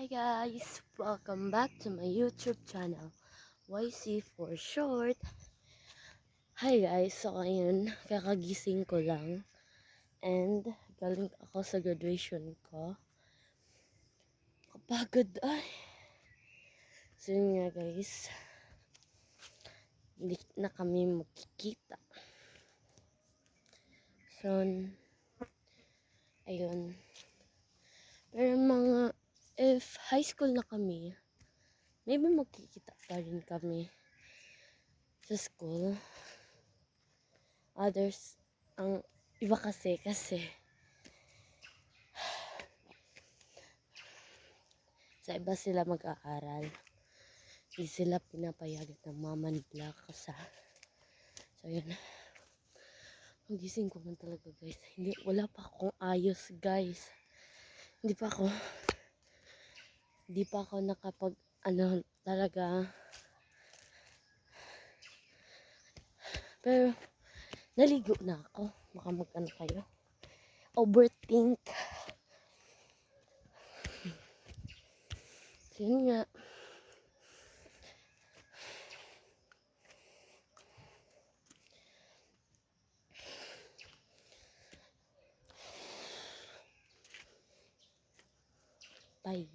Hi guys! Welcome back to my YouTube channel, YC for short. Hi guys! So ayun, kakagising ko lang and galing ako sa graduation ko. Kapagod ay! So yun nga guys, hindi na kami magkikita. So, ayun. Pero if high school na kami, maybe magkikita pa rin kami sa school. Others, ang iba kasi sa iba sila mag-aaral. Hindi sila pinapayagan ng mama nila kasi. So yun. Magising ko man talaga guys. Wala pa akong ayos guys. Hindi pa ako nakapag talaga. Pero naligo na ako. Baka kayo. Overthink. So yun nga. Bye.